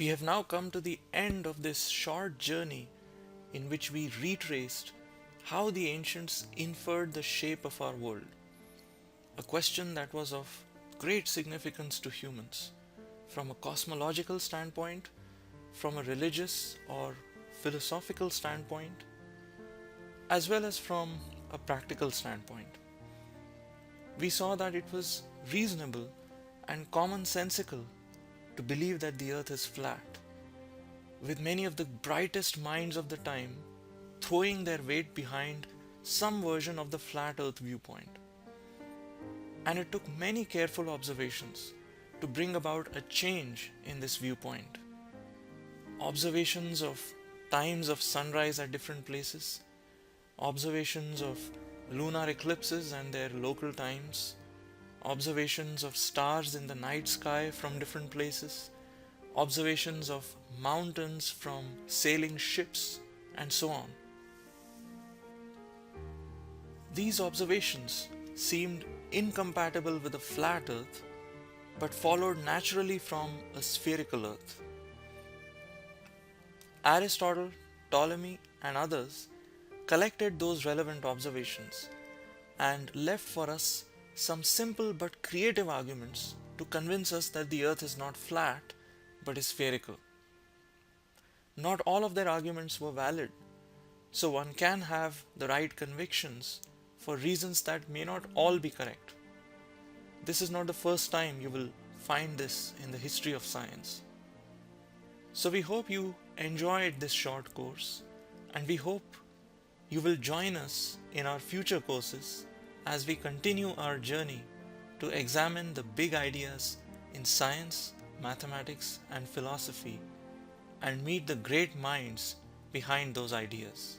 We have now come to the end of this short journey in which we retraced how the ancients inferred the shape of our world, a question that was of great significance to humans from a cosmological standpoint, from a religious or philosophical standpoint, as well as from a practical standpoint. We saw that it was reasonable and commonsensical to believe that the earth is flat, with many of the brightest minds of the time throwing their weight behind some version of the flat earth viewpoint. And it took many careful observations to bring about a change in this viewpoint. Observations of times of sunrise at different places, observations of lunar eclipses and their local times, observations of stars in the night sky from different places, observations of mountains from sailing ships, and so on. These observations seemed incompatible with a flat earth, but followed naturally from a spherical earth. Aristotle, Ptolemy, and others collected those relevant observations and left for us some simple but creative arguments to convince us that the earth is not flat but is spherical. Not all of their arguments were valid, so one can have the right convictions for reasons that may not all be correct. This is not the first time you will find this in the history of science. So we hope you enjoyed this short course, and we hope you will join us in our future courses as we continue our journey to examine the big ideas in science, mathematics, and philosophy and meet the great minds behind those ideas.